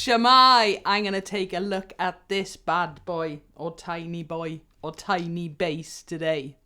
Shamai, I'm going to take a look at this bad boy or tiny bass today.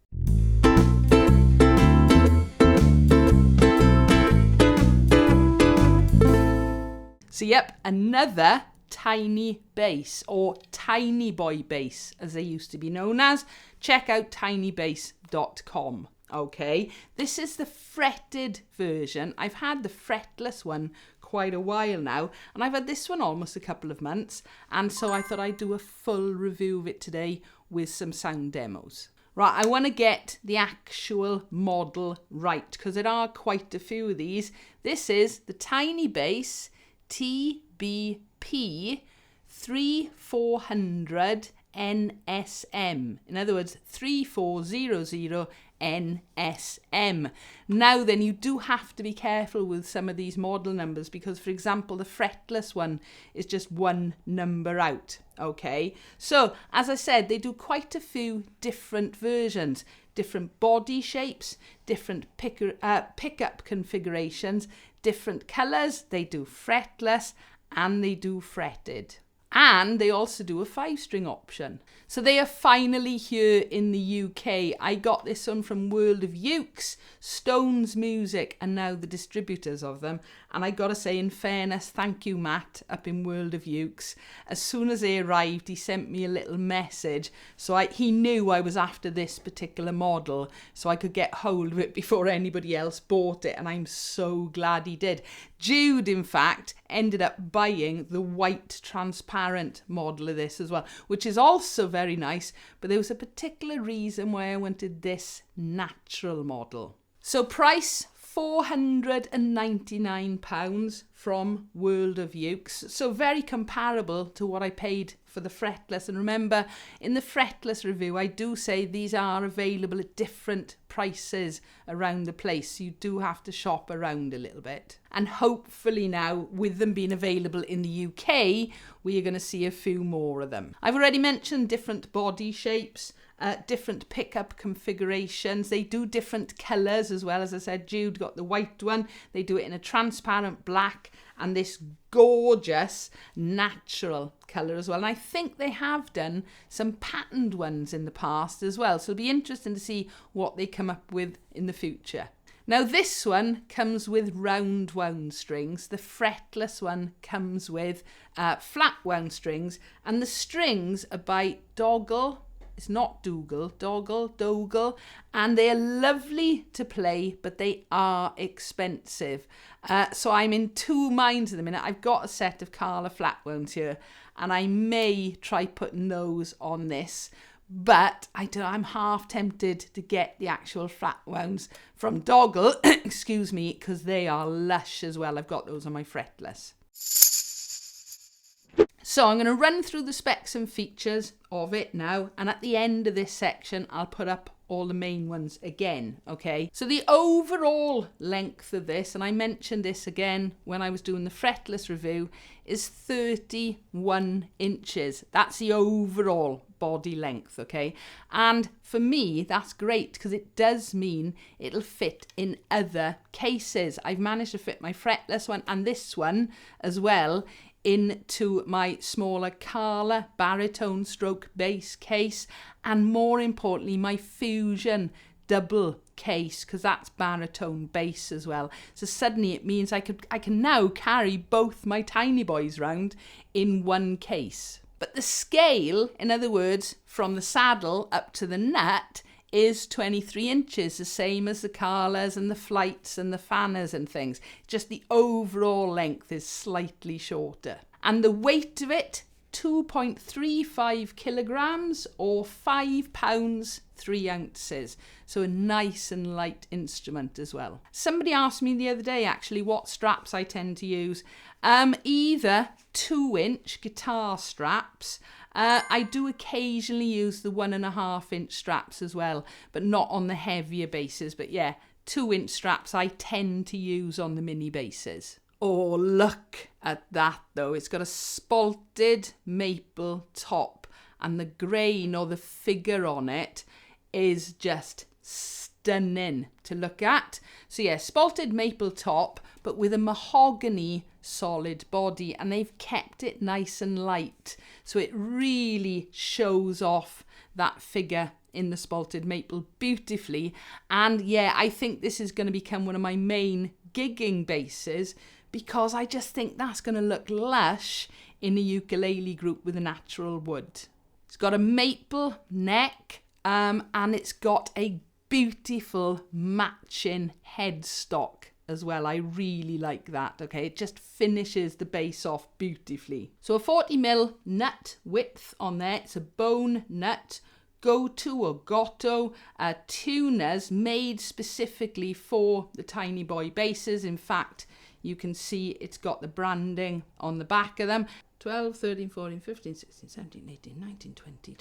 So yep, another tiny bass, or tiny boy bass as they used to be known as. Check out tinybass.com. Okay, this is the fretted version. I've had the fretless one quite a while now, and I've had this one almost a couple of months, and so I thought I'd do a full review of it today with some sound demos. Right, I want to get the actual model right, because there are quite a few of these. This is the Tiny Bass TBP 3400 NSM. In other words, 3400 NSM. Now then, you do have to be careful with some of these model numbers because, for example, the fretless one is just one number out. Okay, so as I said, they do quite a few different versions, different body shapes, different pickup configurations, different colours. They do fretless and they do fretted. And they also do a 5-string option. So they are finally here in the UK. I got this one from World of Ukes, Stones Music, and now the distributors of them. And I got to say, in fairness, thank you, Matt, up in World of Ukes. As soon as they arrived, he sent me a little message. So he knew I was after this particular model, so I could get hold of it before anybody else bought it. And I'm so glad he did. Jude, in fact, ended up buying the white transparent model of this as well, which is also very nice, but there was a particular reason why I wanted this natural model. So price, £499 from World of Ukes, so very comparable to what I paid for the fretless. And remember, in the fretless review, I do say these are available at different prices around the place. So you do have to shop around a little bit. And hopefully now, with them being available in the UK, we are going to see a few more of them. I've already mentioned different body shapes, different pickup configurations. They do different colours as well. As I said, Jude got the white one. They do it in a transparent black and this gorgeous natural colour as well. And I think they have done some patterned ones in the past as well. So it'll be interesting to see what they come up with in the future. Now this one comes with round wound strings. The fretless one comes with flat wound strings, and the strings are by Dogal. It's not Dogal, Dogal, and they are lovely to play, but they are expensive. So I'm in two minds at the minute. I've got a set of Carla flat wounds here, and I may try putting those on this, but I'm half tempted to get the actual flat wounds from Dogal, excuse me, because they are lush as well. I've got those on my fretless. So I'm going to run through the specs and features of it now, and at the end of this section I'll put up all the main ones again, okay? So the overall length of this, and I mentioned this again when I was doing the fretless review, is 31 inches. That's the overall body length, okay? And for me, that's great because it does mean it'll fit in other cases. I've managed to fit my fretless one and this one as well into my smaller Carla baritone stroke bass case, and more importantly my Fusion double case, because that's baritone bass as well. So suddenly it means I can now carry both my tiny boys round in one case. But the scale, in other words, from the saddle up to the nut, is 23 inches, the same as the Carlas and the Flights and the Fanners and things. Just the overall length is slightly shorter. And the weight of it, 2.35 kilograms or 5 pounds 3 ounces. So a nice and light instrument as well. Somebody asked me the other day actually what straps I tend to use. Either 2-inch guitar straps. I do occasionally use the 1.5-inch straps as well, but not on the heavier basses. But yeah, 2-inch straps I tend to use on the mini basses. Oh, look at that though. It's got a spalted maple top, and the grain or the figure on it is just stunning. stunning to look at. So yeah, spalted maple top, but with a mahogany solid body, and they've kept it nice and light, so it really shows off that figure in the spalted maple beautifully. And yeah, I think this is going to become one of my main gigging basses, because I just think that's going to look lush in a ukulele group with a natural wood. It's got a maple neck, and it's got a beautiful matching headstock as well. I really like that. Okay, it just finishes the bass off beautifully. So a 40mm nut width on there. It's a bone nut, go-to or gotto tuners made specifically for the Tiny Boy basses. In fact, you can see it's got the branding on the back of them. 12, 13, 14, 15, 16, 17, 18, 19, 20,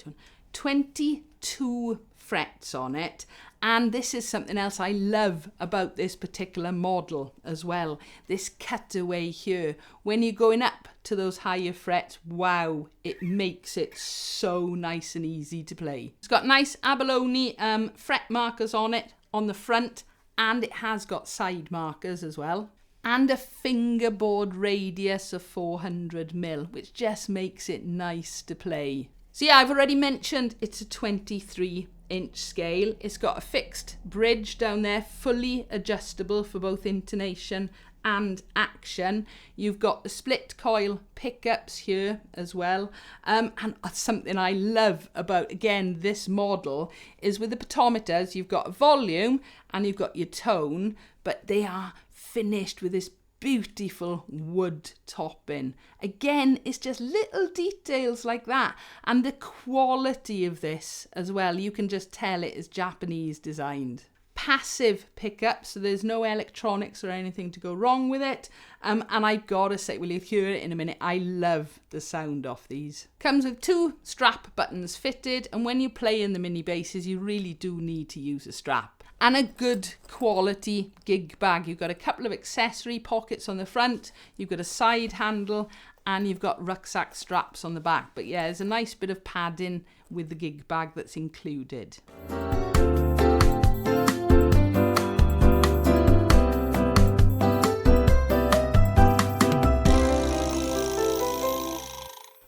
22 frets on it. And this is something else I love about this particular model as well. This cutaway here. When you're going up to those higher frets, wow, it makes it so nice and easy to play. It's got nice abalone fret markers on it on the front, and it has got side markers as well. And a fingerboard radius of 400mm, which just makes it nice to play. So yeah, I've already mentioned it's a 23-inch scale. It's got a fixed bridge down there, fully adjustable for both intonation and action. You've got the split coil pickups here as well. And something I love about, again, this model is with the pottometers, you've got a volume and you've got your tone, but they are finished with this beautiful wood topping. Again, it's just little details like that, and the quality of this as well, you can just tell it is Japanese designed. Passive pickup, so there's no electronics or anything to go wrong with it, and I've got to say, well, you'll hear it in a minute, I love the sound of these. Comes with 2 strap buttons fitted, and when you play in the mini basses you really do need to use a strap. And a good quality gig bag. You've got a couple of accessory pockets on the front, you've got a side handle, and you've got rucksack straps on the back. But yeah, there's a nice bit of padding with the gig bag that's included.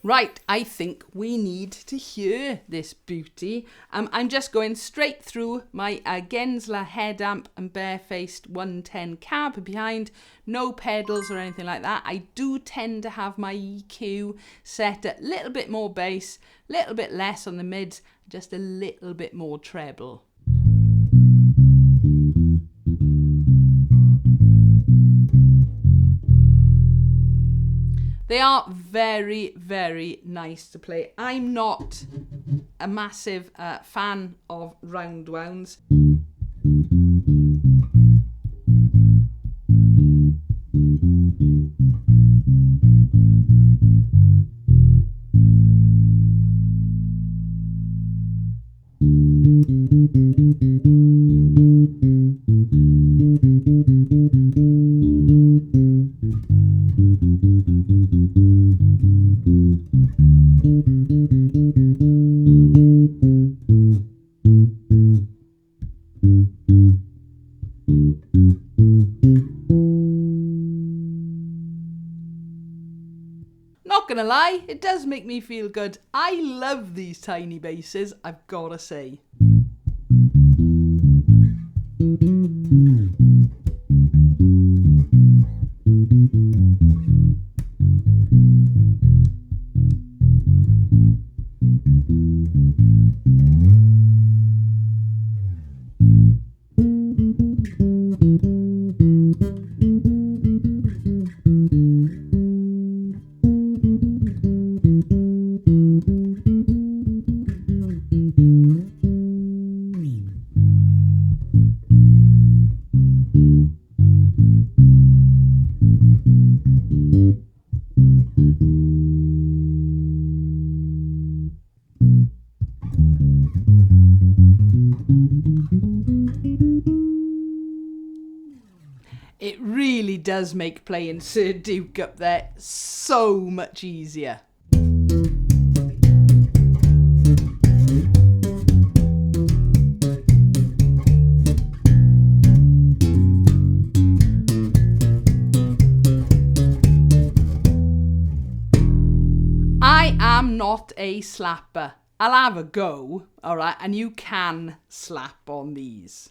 Right, I think we need to hear this beauty. I'm just going straight through my Gensler head amp and barefaced 110 cab behind, no pedals or anything like that. I do tend to have my EQ set at a little bit more bass, a little bit less on the mids, just a little bit more treble. They are very, very nice to play. I'm not a massive fan of roundwounds. Not gonna lie, it does make me feel good. I love these tiny basses, I've gotta say. It really does make playing Sir Duke up there so much easier. not a slapper. I'll have a go, all right, and you can slap on these.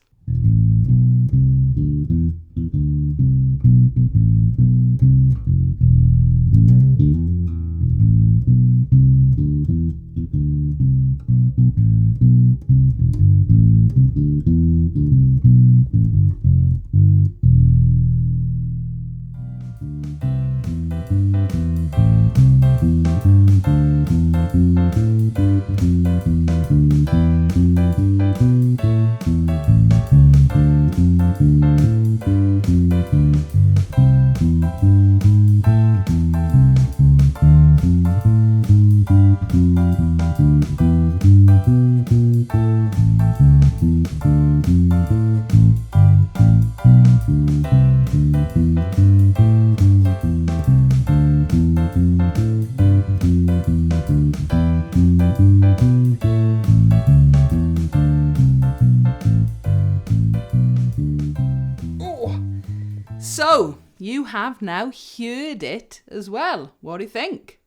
So, you have now heard it as well. What do you think?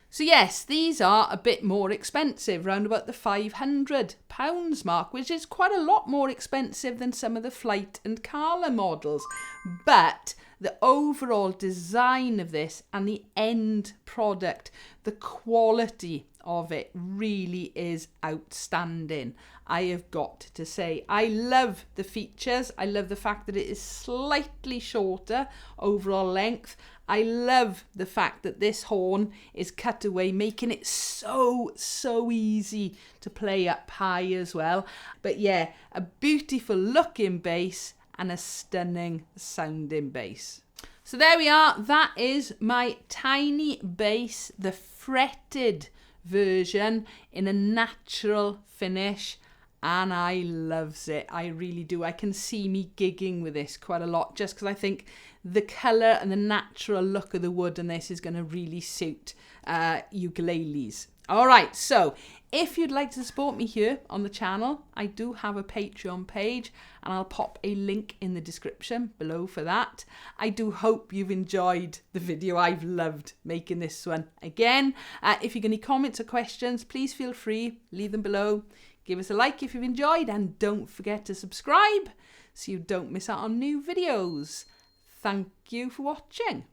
So yes, these are a bit more expensive, round about the £500 mark, which is quite a lot more expensive than some of the Flight and Carla models. But the overall design of this and the end product, the quality of it really is outstanding. I have got to say, I love the features. I love the fact that it is slightly shorter overall length. I love the fact that this horn is cut away, making it so easy to play up high as well. But yeah, a beautiful looking bass and a stunning sounding bass. So there we are. That is my tiny bass, the fretted version in a natural finish, and I loves it. I really do. I can see me gigging with this quite a lot, just because I think the colour and the natural look of the wood in this is going to really suit ukuleles. Alright, so if you'd like to support me here on the channel, I do have a Patreon page and I'll pop a link in the description below for that. I do hope you've enjoyed the video. I've loved making this one again. If you've got any comments or questions, please feel free, leave them below. Give us a like if you've enjoyed, and don't forget to subscribe so you don't miss out on new videos. Thank you for watching.